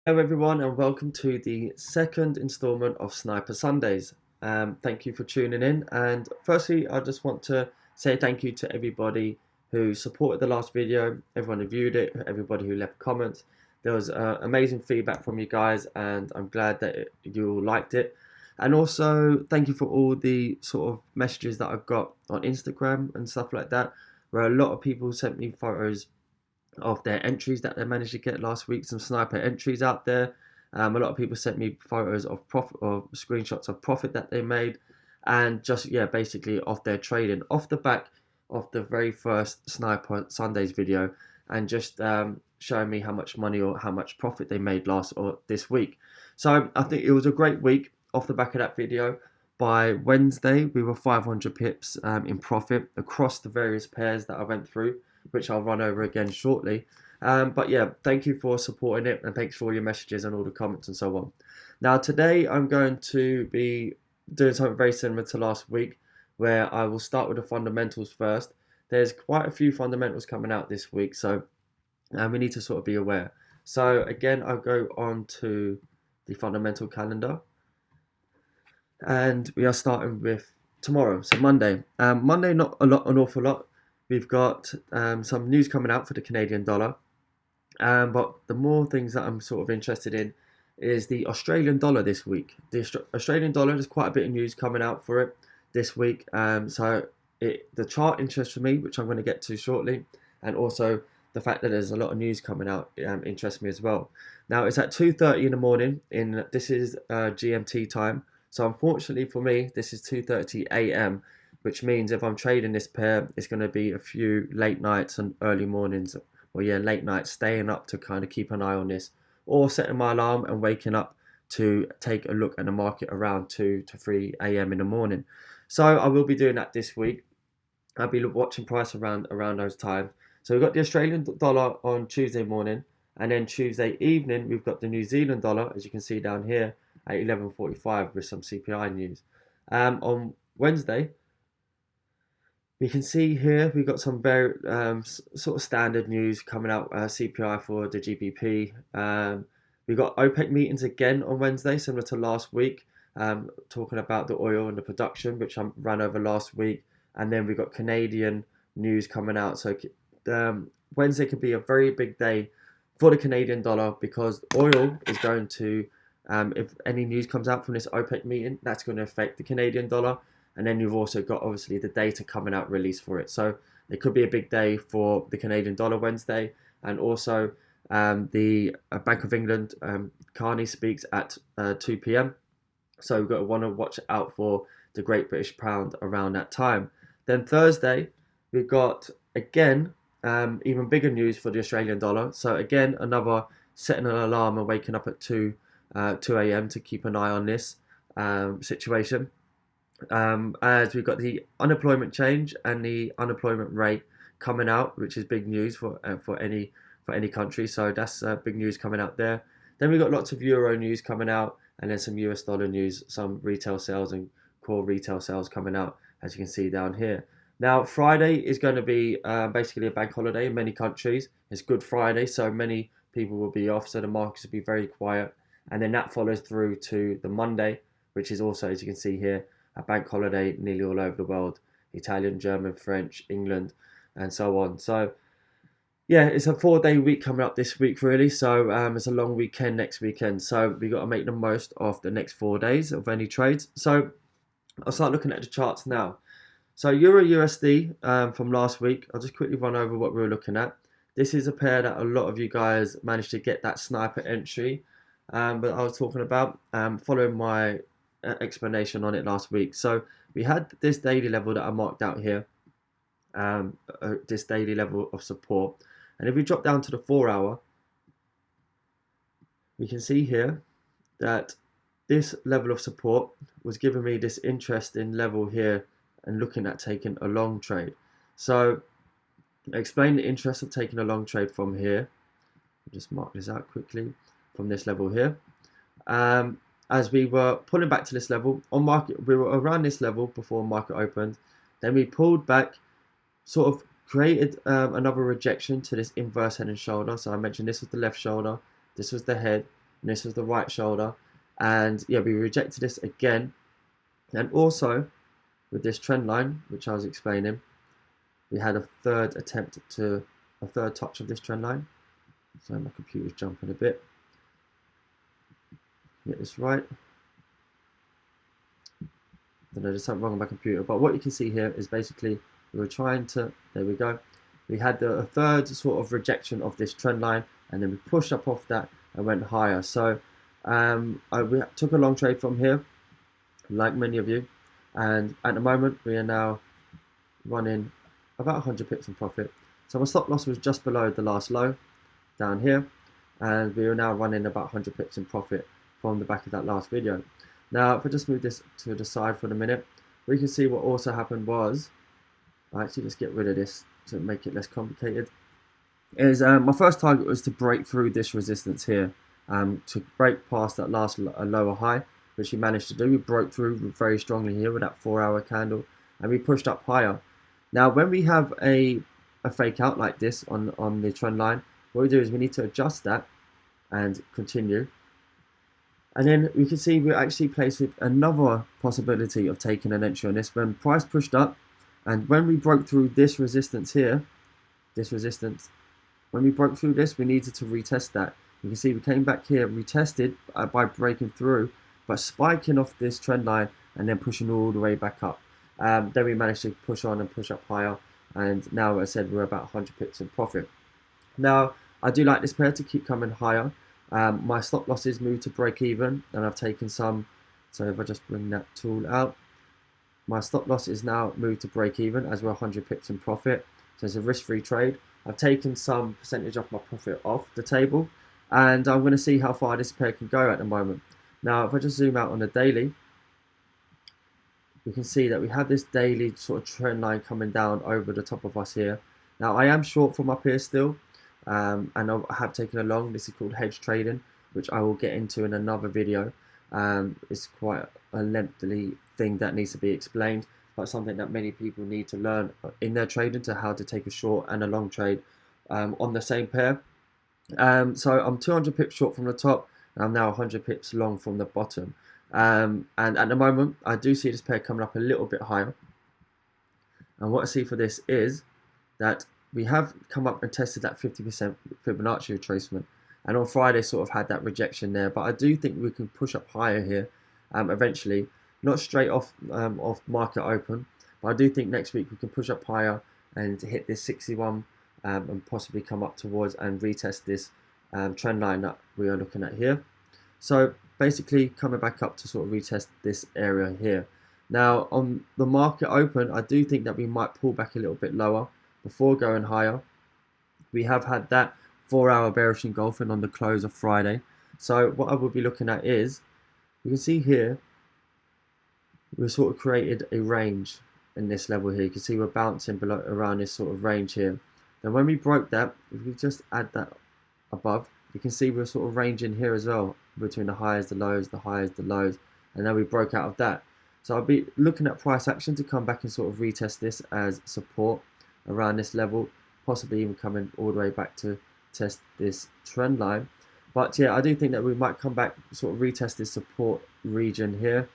Hello everyone and welcome to the second installment of Sniper Sundays. Thank you for tuning in, and firstly I just want to say thank you to everybody who supported the last video, everyone who viewed it, everybody who left comments. There was amazing feedback from you guys and I'm glad that you all liked it. And also thank you for all the sort of messages that I've got on Instagram and stuff like that, where a lot of people sent me photos of their entries that they managed to get last week. Some sniper entries out there. A lot of people sent me photos of profit or screenshots of profit that they made, and just basically off their trading off the back of the very first Sniper Sundays video, and just showing me how much money or how much profit they made last or this week. So I think it was a great week off the back of that video. By Wednesday, we were 500 pips in profit across the various pairs that I went through, which I'll run over again shortly. But yeah, thank you for supporting it, and thanks for all your messages and all the comments and so on. Now today I'm going to be doing something very similar to last week, where I will start with the fundamentals first. There's quite a few fundamentals coming out this week, so we need to sort of be aware. So again, I'll go on to the fundamental calendar, and we are starting with tomorrow, so Monday. Monday, not an awful lot. We've got some news coming out for the Canadian dollar, but the more things that I'm sort of interested in is the Australian dollar this week. The Australian dollar, there's quite a bit of news coming out for it this week. The chart interests me, which I'm going to get to shortly, and also the fact that there's a lot of news coming out interests me as well. Now it's at 2:30 in the morning. This is GMT time. So unfortunately for me, this is 2:30 a.m., which means if I'm trading this pair, it's going to be a few late nights and early mornings, or late nights, staying up to kind of keep an eye on this, or setting my alarm and waking up to take a look at the market around 2 to 3 a.m. in the morning. So I will be doing that this week. I'll be watching price around those times. So we've got the Australian dollar on Tuesday morning, and then Tuesday evening we've got the New Zealand dollar, as you can see down here, at 11:45 with some CPI news. On Wednesday, we can see here we've got some very sort of standard news coming out. CPI for the GBP. We've got OPEC meetings again on Wednesday, similar to last week, talking about the oil and the production, which I ran over last week. And then we've got Canadian news coming out. So Wednesday could be a very big day for the Canadian dollar, because oil is going to, if any news comes out from this OPEC meeting, that's going to affect the Canadian dollar. And then you've also got obviously the data coming out released for it. So it could be a big day for the Canadian dollar Wednesday. And also the Bank of England, Carney speaks at 2 p.m. So we've got to want to watch out for the Great British Pound around that time. Then Thursday, we've got again even bigger news for the Australian dollar. So again, another setting an alarm and waking up at 2 a.m. to keep an eye on this situation. As we've got the unemployment change and the unemployment rate coming out, which is big news for any country. So that's big news coming out there. Then we've got lots of euro news coming out, and then some US dollar news, some retail sales and core retail sales coming out, as you can see down here. Now Friday is going to be basically a bank holiday in many countries. It's Good Friday, so many people will be off, so the markets will be very quiet. And then that follows through to the Monday, which is also, as you can see here, a bank holiday nearly all over the world: Italian, German, French, England, and so on. So yeah, it's a 4-day week coming up this week, really. So it's a long weekend next weekend. So we got to make the most of the next 4 days of any trades. So I'll start looking at the charts now. So Euro USD from last week, I'll just quickly run over what we were looking at. This is a pair that a lot of you guys managed to get that sniper entry, but I was talking about following my explanation on it last week. So we had this daily level that I marked out here, this daily level of support. And if we drop down to the 4-hour, we can see here that this level of support was giving me this interesting level here and looking at taking a long trade. So I explain the interest of taking a long trade from here. I'll just mark this out quickly from this level here. As we were pulling back to this level on market, we were around this level before market opened. Then we pulled back, sort of created another rejection to this inverse head and shoulder. So I mentioned this was the left shoulder, this was the head, and this was the right shoulder. And yeah, we rejected this again. And also with this trend line, which I was explaining, we had a third touch of this trend line. So my computer's jumping a bit. Get this right. I don't know, there's something wrong with my computer. But what you can see here is basically we were trying to, there we go. We had a third sort of rejection of this trend line, and then we pushed up off that and went higher. So we took a long trade from here, like many of you. And at the moment, we are now running about 100 pips in profit. So my stop loss was just below the last low down here, and we are now running about 100 pips in profit from the back of that last video. Now, if I just move this to the side for a minute, we can see what also happened was, I actually just get rid of this to make it less complicated, is my first target was to break through this resistance here, to break past that last lower high, which we managed to do. We broke through very strongly here with that 4-hour candle, and we pushed up higher. Now, when we have a fake out like this on the trend line, what we do is we need to adjust that and continue. And then we can see we're actually placed with another possibility of taking an entry on this when price pushed up, and when we broke through this resistance here, when we broke through this, we needed to retest that. You can see we came back here, retested by breaking through, but spiking off this trend line and then pushing all the way back up. Then we managed to push on and push up higher, and now, as I said, we're about 100 pips in profit. Now, I do like this pair to keep coming higher. My stop losses moved to break even, and I've taken some. So if I just bring that tool out, my stop loss is now moved to break even as we're 100 pips in profit. So it's a risk-free trade. I've taken some percentage off my profit off the table, and I'm going to see how far this pair can go at the moment. Now, if I just zoom out on the daily, we can see that we have this daily sort of trend line coming down over the top of us here. Now, I am short from up here still, and I have taken a long. This is called hedge trading, which I will get into in another video. It's quite a lengthy thing that needs to be explained, but something that many people need to learn in their trading, to how to take a short and a long trade on the same pair. So I'm 200 pips short from the top, and I'm now 100 pips long from the bottom. And at the moment, I do see this pair coming up a little bit higher. And what I see for this is that we have come up and tested that 50% Fibonacci retracement, and on Friday sort of had that rejection there. But I do think we can push up higher here eventually, not straight off market open, but I do think next week we can push up higher and hit this 61 and possibly come up towards and retest this trend line that we are looking at here. So basically coming back up to sort of retest this area here. Now on the market open, I do think that we might pull back a little bit lower before going higher. We have had that 4-hour bearish engulfing on the close of Friday. So what I will be looking at is, you can see here, we've sort of created a range in this level here. You can see we're bouncing below around this sort of range here. Then when we broke that, if we just add that above, you can see we're sort of ranging here as well, between the highs, the lows, the highs, the lows, and then we broke out of that. So I'll be looking at price action to come back and sort of retest this as support around this level, possibly even coming all the way back to test this trend line. But yeah, I do think that we might come back, sort of retest this support region here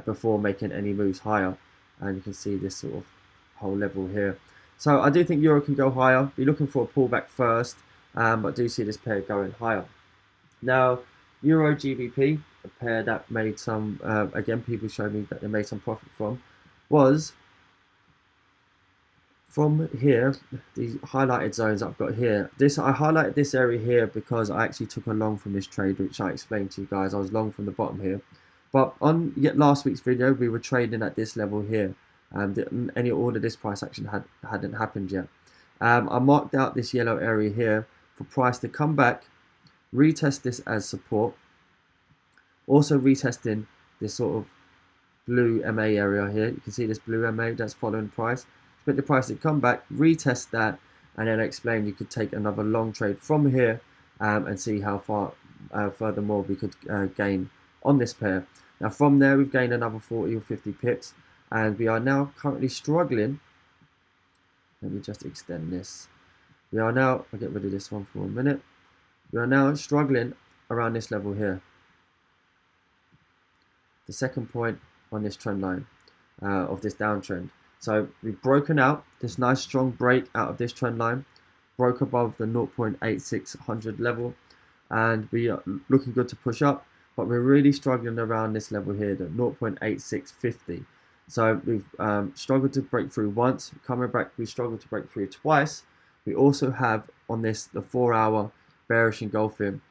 before making any moves higher. And you can see this sort of whole level here. So I do think Euro can go higher. Be looking for a pullback first, but do see this pair going higher. Now, Euro GBP, a pair that made some, again, people showed me that they made some profit from, was from here, these highlighted zones I've got here. I highlighted this area here because I actually took a long from this trade, which I explained to you guys. I was long from the bottom here. But on last week's video, we were trading at this level here. Any order this price action hadn't happened yet. I marked out this yellow area here for price to come back, retest this as support, also retesting this sort of blue MA area here. You can see this blue MA that's following price. Expect the price to come back, retest that, and then explain you could take another long trade from here and see how far furthermore we could gain on this pair. Now from there we've gained another 40 or 50 pips, and we are now currently struggling. Let me just extend this. We are now, I'll get rid of this one for a minute. We are now struggling around this level here, the second point on this trend line of this downtrend. So we've broken out this nice strong break out of this trend line, broke above the 0.8600 level, and we are looking good to push up, but we're really struggling around this level here, the 0.8650. So we've struggled to break through once, coming back we struggled to break through twice. We also have on this the 4-hour bearish engulfing.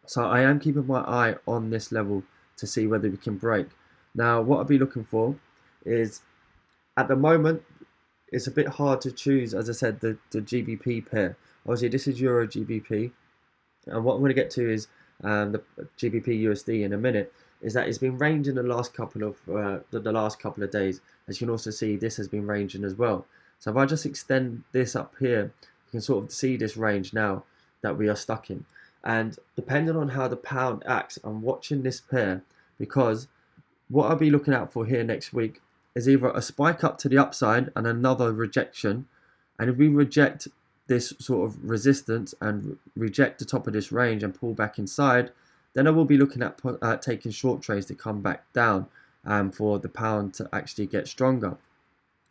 So I am keeping my eye on this level to see whether we can break. Now what I'll be looking for is, at the moment it's a bit hard to choose, as I said, the GBP pair. Obviously this is Euro GBP, and what I'm going to get to is the GBP USD in a minute, is that it's been ranging the last couple of days. As you can also see, this has been ranging as well. So if I just extend this up here, you can sort of see this range now that we are stuck in. And depending on how the pound acts, I'm watching this pair, because what I'll be looking out for here next week is either a spike up to the upside and another rejection. And if we reject this sort of resistance and reject the top of this range and pull back inside, then I will be looking at taking short trades to come back down for the pound to actually get stronger.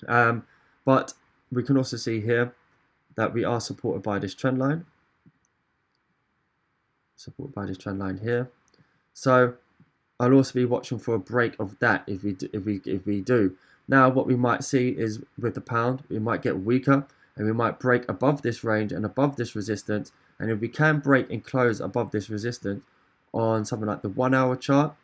But we can also see here that we are supported by this trend line. Supported by this trend line here. So I'll also be watching for a break of that if we do. Now what we might see is, with the pound, we might get weaker and we might break above this range and above this resistance. And if we can break and close above this resistance on something like the 1-hour chart,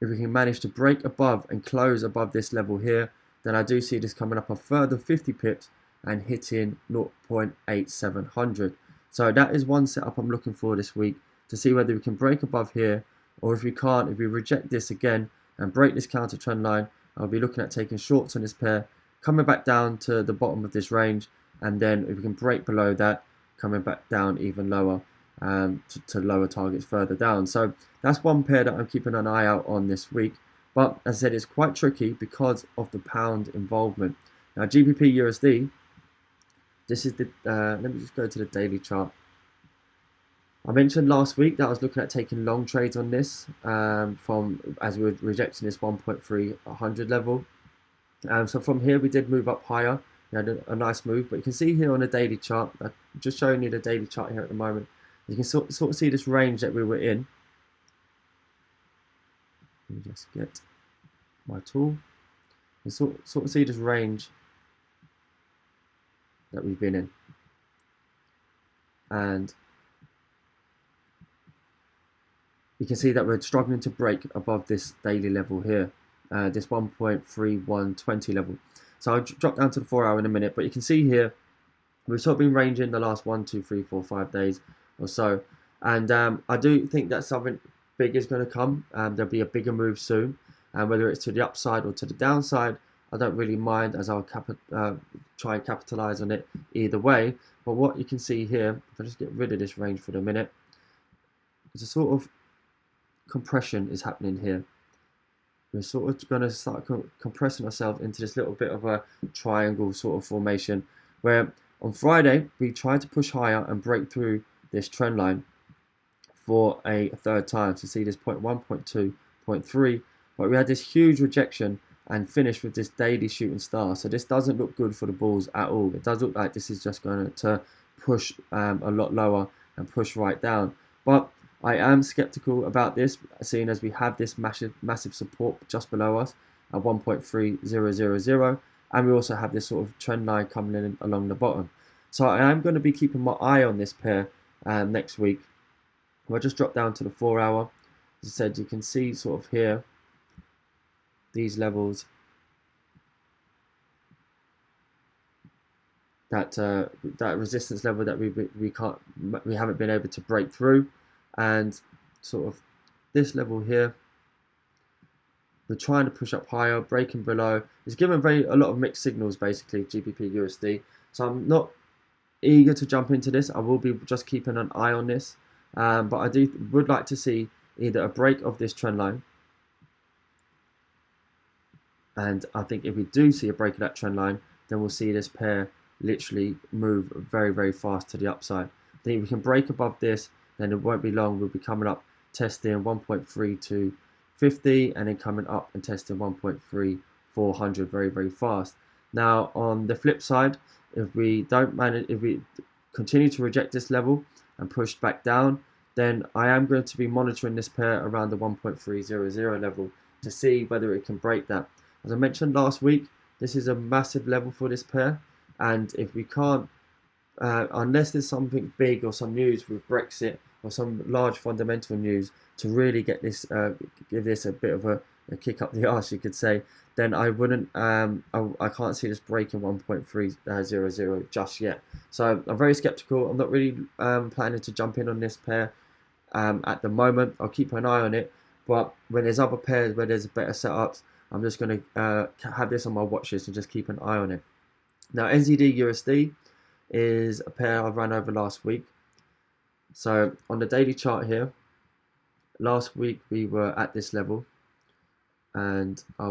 if we can manage to break above and close above this level here, then I do see this coming up a further 50 pips and hitting 0.8700. So that is one setup I'm looking for this week, to see whether we can break above here, or if we can't, if we reject this again and break this counter trend line, I'll be looking at taking shorts on this pair, coming back down to the bottom of this range, and then if we can break below that, coming back down even lower to lower targets further down. So that's one pair that I'm keeping an eye out on this week. But as I said, it's quite tricky because of the pound involvement. Now GBP USD, this is the, let me just go to the daily chart. I mentioned last week that I was looking at taking long trades on this as we were rejecting this 1.300 level. So from here we did move up higher. We had a nice move, but you can see here on the daily chart, I'm just showing you the daily chart here at the moment. You can sort of see this range that we were in. Let me just get my tool. You sort of see this range that we've been in, and you can see that we're struggling to break above this daily level here, this 1.3120 level. So I'll drop down to the 4-hour in a minute, but you can see here we've sort of been ranging the last 1, 2, 3, 4, 5 days or so, and I do think that something big is going to come. There'll be a bigger move soon, and whether it's to the upside or to the downside, I don't really mind, as I'll try and capitalize on it either way. But what you can see here, if I just get rid of this range for the minute, is a sort of compression is happening here. We're sort of going to start compressing ourselves into this little bit of a triangle sort of formation, where on Friday we tried to push higher and break through this trend line for a third time to see this 0.1, 0.2, 0.3, but we had this huge rejection and finished with this daily shooting star. So this doesn't look good for the bulls at all. It does look like this is just going to push a lot lower and push right down. But I am skeptical about this, seeing as we have this massive support just below us at 1.3000, and we also have this sort of trend line coming in along the bottom. So I am going to be keeping my eye on this pair next week. I'll just drop down to the 4-hour. As I said, you can see sort of here these levels that resistance level that we haven't been able to break through, and sort of this level here we're trying to push up higher, breaking below. It's given a lot of mixed signals, basically, GBP USD. So I'm not eager to jump into this. I will be just keeping an eye on this, but I would like to see either a break of this trend line, and I think if we do see a break of that trend line, then we'll see this pair literally move very, very fast to the upside. I think if we can break above this, then it won't be long. We'll be coming up testing 1.3 to 50, and then coming up and testing 1.3 400 very, very fast. Now on the flip side, if we continue to reject this level and push back down, then I am going to be monitoring this pair around the 1.300 level to see whether it can break that. As I mentioned last week, this is a massive level for this pair, and if we can't, unless there's something big or some news with Brexit or some large fundamental news to really get this, give this a bit of a kick up the arse, you could say, then I wouldn't, I can't see this breaking 1.300 just yet. So I'm very skeptical. I'm not really planning to jump in on this pair at the moment. I'll keep an eye on it, but when there's other pairs where there's better setups, I'm just going to have this on my watch list and just keep an eye on it. Now NZD/USD is a pair I ran over last week. So on the daily chart here, last week we were at this level, and we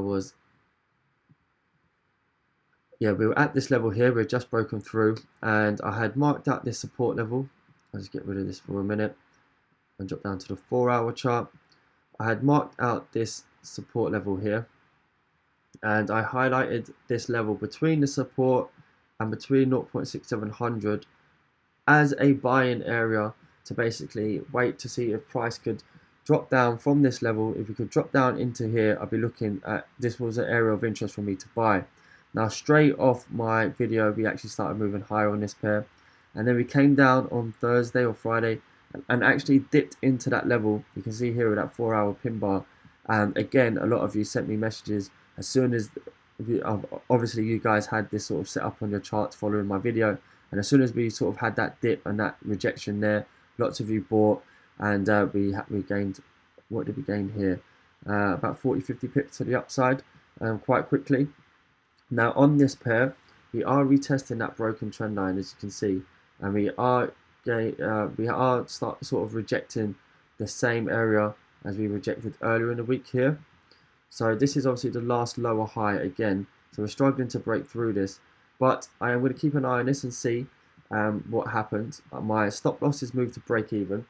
were at this level here. We're just broken through, and I had marked out this support level. I'll just get rid of this for a minute and drop down to the 4-hour chart. I had marked out this support level here, and I highlighted this level between the support and between 0.6700 as a buy-in area to basically wait to see if price could drop down from this level. If we could drop down into here, I'll be looking at, this was an area of interest for me to buy. Now straight off my video, we actually started moving higher on this pair, and then we came down on Thursday or Friday and actually dipped into that level. You can see here with that 4-hour pin bar, and again, a lot of you sent me messages as soon as obviously you guys had this sort of set up on your charts following my video, and as soon as we sort of had that dip and that rejection there, lots of you bought, and we gained, what did we gain here? About 40-50 pips to the upside quite quickly. Now on this pair, we are retesting that broken trend line, as you can see, and we are sort of rejecting the same area as we rejected earlier in the week here. So this is obviously the last lower high again, so we're struggling to break through this, but I am going to keep an eye on this and see what happens. My stop loss is moved to break even.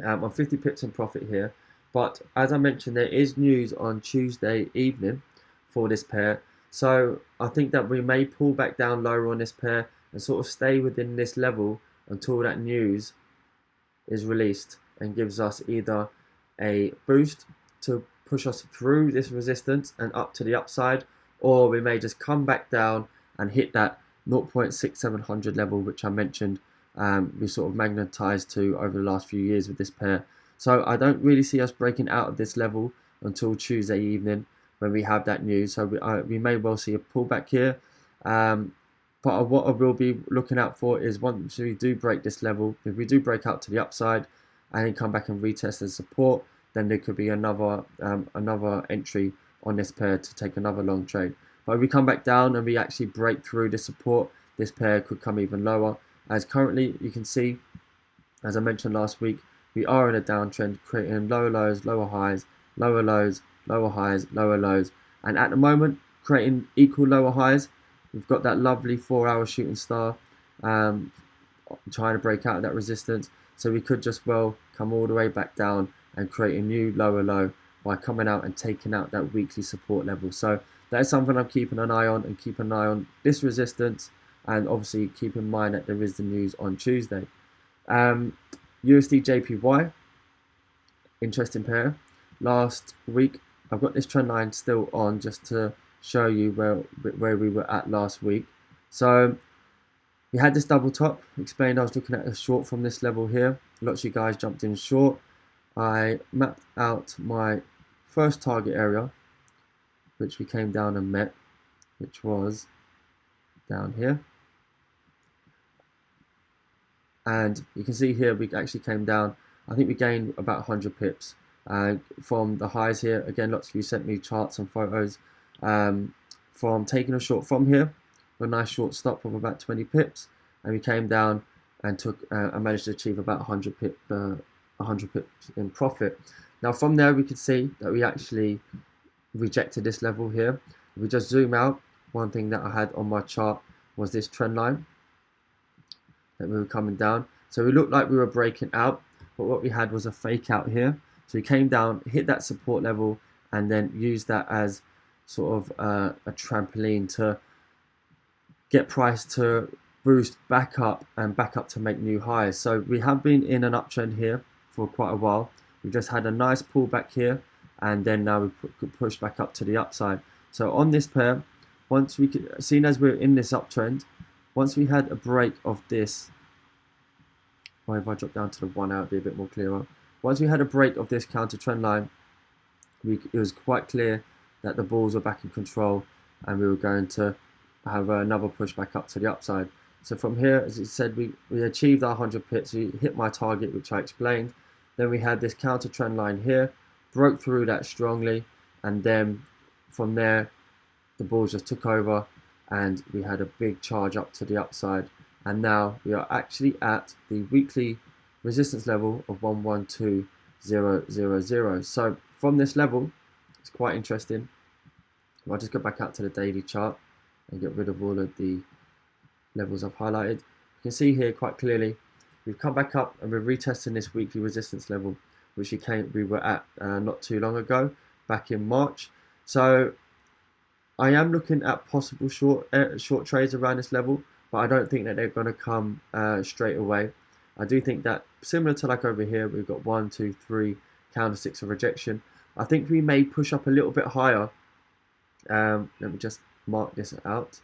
I'm 50 pips in profit here, but as I mentioned, there is news on Tuesday evening for this pair, so I think that we may pull back down lower on this pair and sort of stay within this level until that news is released and gives us either a boost to push us through this resistance and up to the upside, or we may just come back down and hit that 0.6700 level, which I mentioned we sort of magnetized to over the last few years with this pair. So I don't really see us breaking out of this level until Tuesday evening when we have that news. So we may well see a pullback here, but what I will be looking out for is once we do break this level, if we do break out to the upside and then come back and retest the support, then there could be another entry on this pair to take another long trade. But if we come back down and we actually break through the support, this pair could come even lower. As currently you can see, as I mentioned last week, we are in a downtrend, creating lower lows, lower highs, lower lows, lower highs, lower lows, and at the moment creating equal lower highs. We've got that lovely 4-hour shooting star trying to break out of that resistance, so we could just well come all the way back down and create a new lower low by coming out and taking out that weekly support level. So that is something I'm keeping an eye on, and keep an eye on this resistance, and obviously keep in mind that there is the news on Tuesday. USD JPY, interesting pair. Last week I've got this trend line still on just to show you where we were at last week. So we had this double top. Explained I was looking at a short from this level here. Lots of you guys jumped in short. I mapped out my first target area, which we came down and met, which was down here. And you can see here we actually came down. I think we gained about 100 pips from the highs here. Again, lots of you sent me charts and photos from taking a short from here, a nice short stop of about 20 pips, and we came down and I managed to achieve about 100 pips in profit. Now from there we could see that we actually rejected this level here. If we just zoom out, one thing that I had on my chart was this trend line that we were coming down. So we looked like we were breaking out, but what we had was a fake out here. So he came down, hit that support level, and then used that as sort of a trampoline to get price to boost back up and back up to make new highs. So we have been in an uptrend here for quite a while. We just had a nice pullback here, and then now we push back up to the upside. So on this pair, once we could, seen as we're in this uptrend, once we had a break of this, or if I drop down to the 1 hour, it'd be a bit more clearer. Once we had a break of this counter trend line, it was quite clear that the bulls were back in control, and we were going to have another push back up to the upside. So from here, as it said, we achieved our 100 pips. We hit my target, which I explained. Then we had this counter trend line here, broke through that strongly, and then from there, the bulls just took over, and we had a big charge up to the upside. And now we are actually at the weekly resistance level of 112,000. So from this level, it's quite interesting. I'll just go back out to the daily chart and get rid of all of the levels I've highlighted. You can see here quite clearly, we've come back up and we're retesting this weekly resistance level, which we were at not too long ago, back in March. So I am looking at possible short trades around this level, but I don't think that they're going to come straight away. I do think that similar to like over here, we've got 1, 2, 3 candlesticks of rejection. I think we may push up a little bit higher. Let me just mark this out.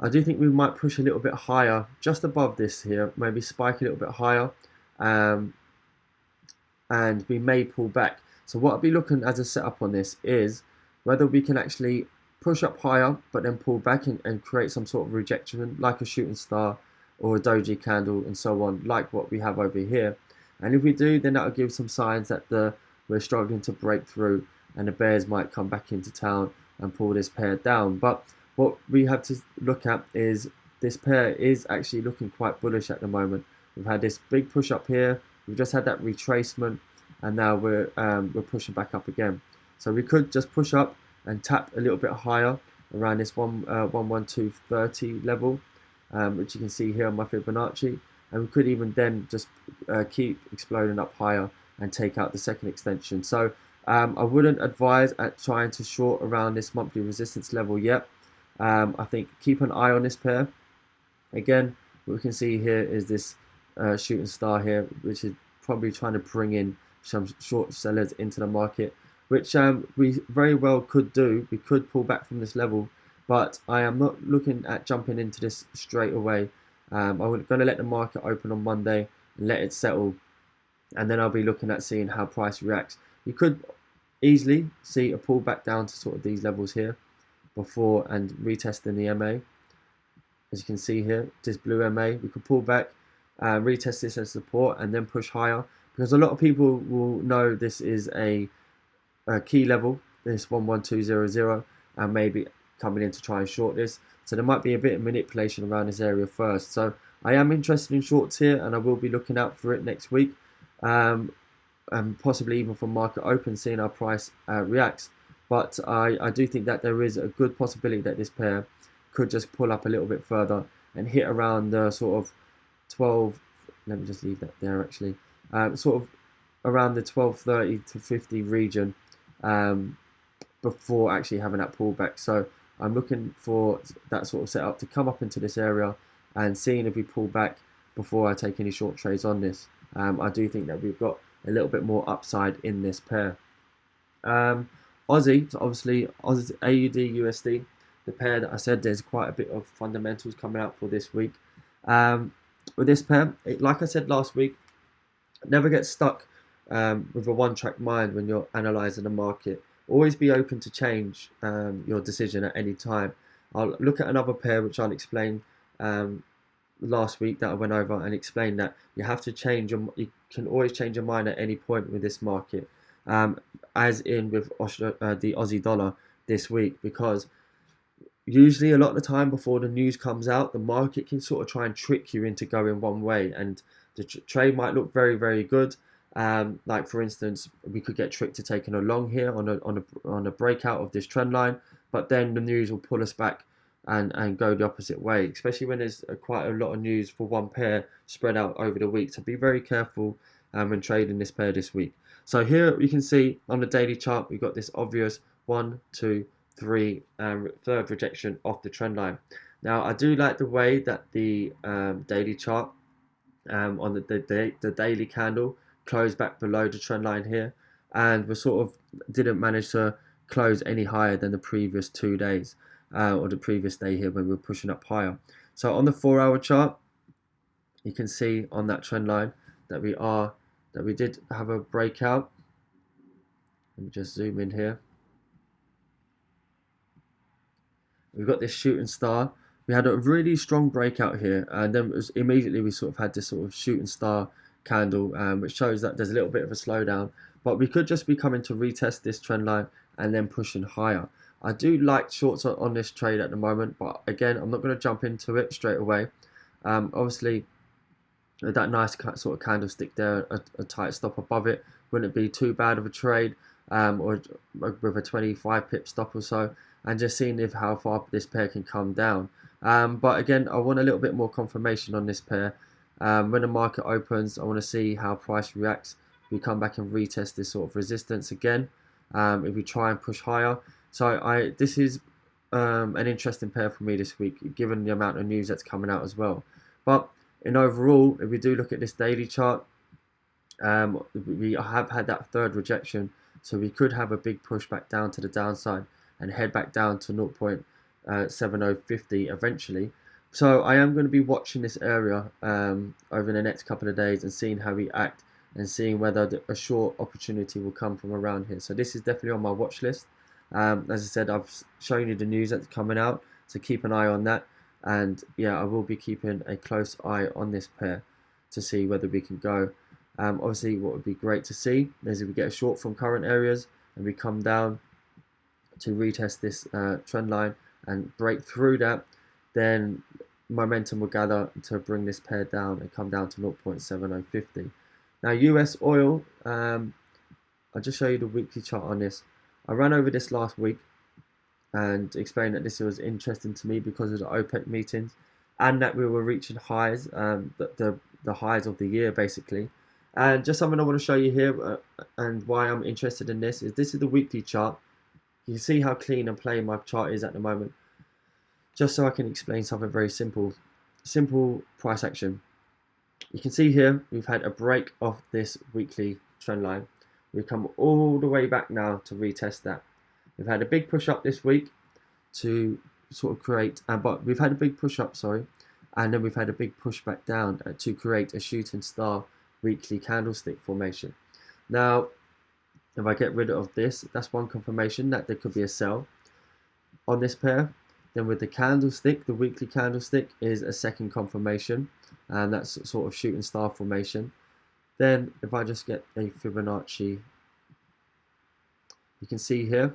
I do think we might push a little bit higher, just above this here, maybe spike a little bit higher, and we may pull back. So what I'll be looking as a setup on this is whether we can actually push up higher, but then pull back and create some sort of rejection, like a shooting star or a doji candle and so on, like what we have over here. And if we do, then that'll give some signs that we're struggling to break through, and the bears might come back into town and pull this pair down. But what we have to look at is this pair is actually looking quite bullish at the moment. We've had this big push up here. We've just had that retracement, and now we're pushing back up again. So we could just push up and tap a little bit higher around this 112.30 level, which you can see here on my Fibonacci. And we could even then just keep exploding up higher and take out the second extension. So I wouldn't advise at trying to short around this monthly resistance level yet. I think keep an eye on this pair. Again, what we can see here is this shooting star here, which is probably trying to bring in some short sellers into the market, which we very well could do. We could pull back from this level, but I am not looking at jumping into this straight away. I'm going to let the market open on Monday and let it settle, and then I'll be looking at seeing how price reacts. You could easily see a pullback down to sort of these levels here before and retesting the MA. As you can see here, this blue MA, we could pull back, retest this as support, and then push higher, because a lot of people will know this is a key level, this 11200, and maybe coming in to try and short this. So there might be a bit of manipulation around this area first. So I am interested in shorts here, and I will be looking out for it next week, and possibly even from market open, seeing how price reacts. But I do think that there is a good possibility that this pair could just pull up a little bit further and hit around the sort of 12, let me just leave that there actually, sort of around the 1230 to 50 region before actually having that pullback. So I'm looking for that sort of setup to come up into this area and seeing if we pull back before I take any short trades on this. I do think that we've got a little bit more upside in this pair. Ozzy, so obviously Ozzy, AUD, USD, the pair that I said there's quite a bit of fundamentals coming out for this week. With this pair, like I said last week, never get stuck with a one-track mind when you're analysing the market. Always be open to change your decision at any time. I'll look at another pair which I'll explain last week that I went over and explained that you have to change you can always change your mind at any point with this market, as in with the Aussie dollar this week, because usually a lot of the time before the news comes out, the market can sort of try and trick you into going one way, and the trade might look very, very good. Like for instance, we could get tricked to taking a long here on a breakout of this trend line, but then the news will pull us back and go the opposite way, especially when there's quite a lot of news for one pair spread out over the week. So be very careful when trading this pair this week. So here you can see on the daily chart, we've got this obvious 1, 2, 3 third rejection off the trend line. Now I do like the way that the daily chart on the daily candle closed back below the trend line here, and we sort of didn't manage to close any higher than the previous 2 days or the previous day here when we were pushing up higher. So on the 4-hour chart, you can see on that trend line that we did have a breakout. Let me just zoom in here. We've got this shooting star. We had a really strong breakout here, and then immediately we sort of had this sort of shooting star candle, which shows that there's a little bit of a slowdown. But we could just be coming to retest this trend line and then pushing higher. I do like shorts on this trade at the moment, but again, I'm not going to jump into it straight away. Obviously, that nice sort of candlestick there, a tight stop above it, wouldn't be too bad of a trade, or with a 25 pip stop or so, and just seeing how far this pair can come down. But again, I want a little bit more confirmation on this pair. When the market opens, I want to see how price reacts. We come back and retest this sort of resistance again. If we try and push higher. So this is an interesting pair for me this week, given the amount of news that's coming out as well. But in overall, if we do look at this daily chart, we have had that third rejection, so we could have a big push back down to the downside and head back down to 0.7050 eventually. So I am going to be watching this area over the next couple of days and seeing how we act and seeing whether a short opportunity will come from around here. So this is definitely on my watch list. As I said, I've shown you the news that's coming out, so keep an eye on that. And yeah, I will be keeping a close eye on this pair to see whether we can go. Obviously, what would be great to see is if we get a short from current areas and we come down to retest this trend line and break through that, then momentum will gather to bring this pair down and come down to 0.7050. Now, US oil, I'll just show you the weekly chart on this. I ran over this last week and explained that this was interesting to me because of the OPEC meetings and that we were reaching highs, the highs of the year basically. And just something I want to show you here and why I'm interested in this is the weekly chart. You can see how clean and plain my chart is at the moment. Just so I can explain something very simple. Simple price action. You can see here we've had a break off this weekly trend line. We've come all the way back now to retest that. We've had a big push up this week to sort of create, but we've had a big push up, sorry, and then we've had a big push back down to create a shooting star weekly candlestick formation. Now, if I get rid of this, that's one confirmation that there could be a sell on this pair. Then with the candlestick, the weekly candlestick is a second confirmation, and that's sort of shooting star formation. Then if I just get a Fibonacci, you can see here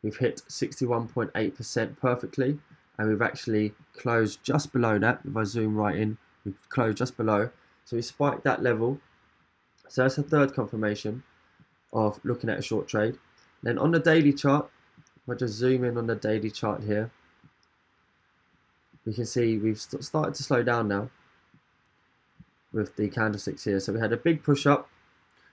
we've hit 61.8% perfectly, and we've actually closed just below that. If I zoom right in, we've closed just below, so we spiked that level. So that's a third confirmation of looking at a short trade. Then on the daily chart, if I just zoom in on the daily chart here, we can see we've started to slow down now with the candlesticks here. So we had a big push up,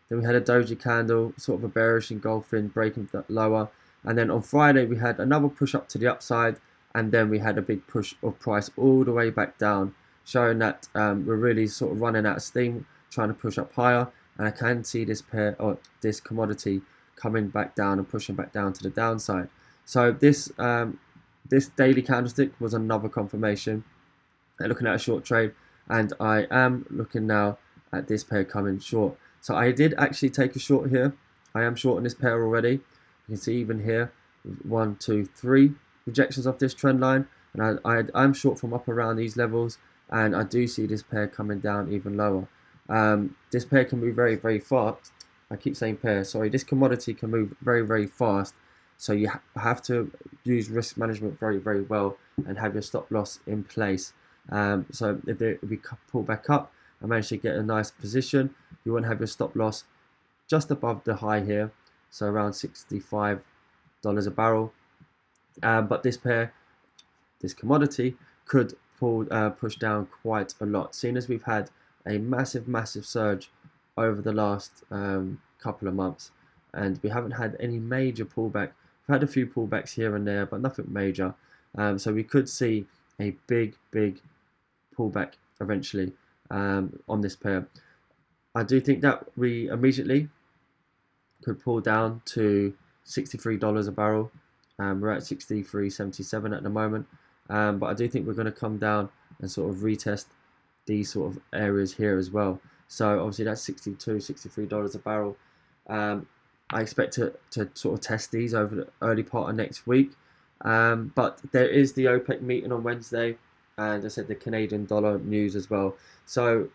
then we had a doji candle, sort of a bearish engulfing, breaking that lower, and then on Friday we had another push up to the upside, and then we had a big push of price all the way back down, showing that we're really sort of running out of steam, trying to push up higher. And I can see this pair or this commodity coming back down and pushing back down to the downside. So this this daily candlestick was another confirmation. Looking at a short trade, and I am looking now at this pair coming short. So I did actually take a short here. I am short on this pair already. You can see even here, 1, 2, 3 rejections off this trend line, and I'm short from up around these levels, and I do see this pair coming down even lower. This pair can move very, very fast. I keep saying pair, sorry. This commodity can move very, very fast. So you have to use risk management very, very well and have your stop loss in place. So if we pull back up and manage to get a nice position, you want to have your stop loss just above the high here. So around $65 a barrel. But this pair, this commodity could push down quite a lot, seeing as we've had a massive surge over the last couple of months, and we haven't had any major pullback. We've had a few pullbacks here and there, but nothing major. So we could see a big pullback eventually on this pair. I do think that we immediately could pull down to $63 a barrel. We're at 63.77 at the moment, but I do think we're going to come down and sort of retest these sort of areas here as well. So obviously that's $63 a barrel. I expect to sort of test these over the early part of next week. But there is the OPEC meeting on Wednesday, and I said the Canadian dollar news as well. So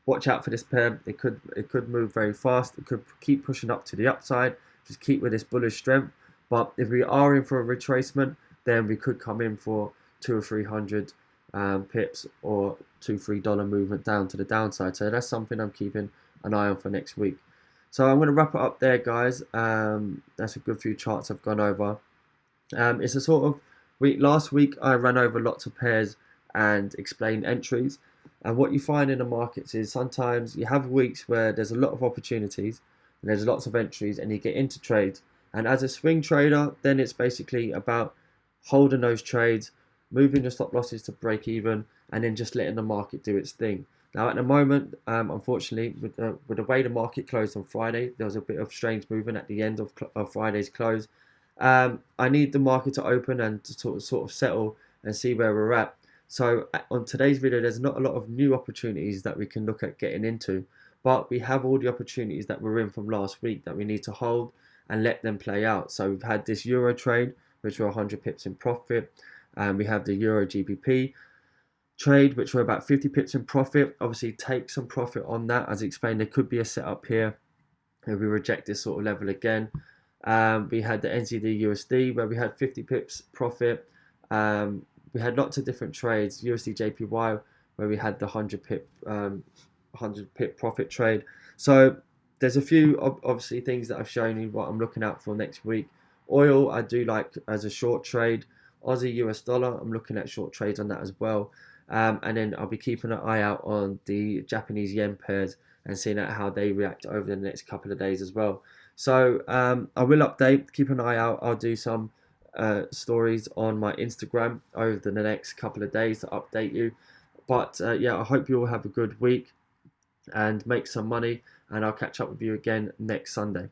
watch out for this pair. It could move very fast. It could keep pushing up to the upside. Just keep with this bullish strength. But if we are in for a retracement, then we could come in for 200 or 300 pips or $2-3 movement down to the downside. So that's something I'm keeping an eye on for next week. So I'm going to wrap it up there, guys. That's a good few charts I've gone over. It's a sort of week. Last week I ran over lots of pairs and explained entries. And what you find in the markets is sometimes you have weeks where there's a lot of opportunities and there's lots of entries and you get into trades. And as a swing trader, then it's basically about holding those trades, moving your stop losses to break even, and then just letting the market do its thing. Now, at the moment, unfortunately, with the way the market closed on Friday, there was a bit of strange movement at the end of Friday's close. I need the market to open and to sort of settle and see where we're at. So on today's video, there's not a lot of new opportunities that we can look at getting into, but we have all the opportunities that were in from last week that we need to hold and let them play out. So we've had this Euro trade, which were 100 pips in profit. We have the Euro GBP trade, which were about 50 pips in profit. Obviously, take some profit on that. As explained, there could be a setup here if we reject this sort of level again. We had the Nzdusd where we had 50 pips profit. We had lots of different trades. USD JPY where we had the 100 pip profit trade. So there's a few obviously things that I've shown you what I'm looking out for next week. Oil I do like as a short trade. Aussie US dollar, I'm looking at short trades on that as well. And then I'll be keeping an eye out on the Japanese yen pairs and seeing how they react over the next couple of days as well. So I will update, keep an eye out. I'll do some stories on my Instagram over the next couple of days to update you. But yeah, I hope you all have a good week and make some money, and I'll catch up with you again next Sunday.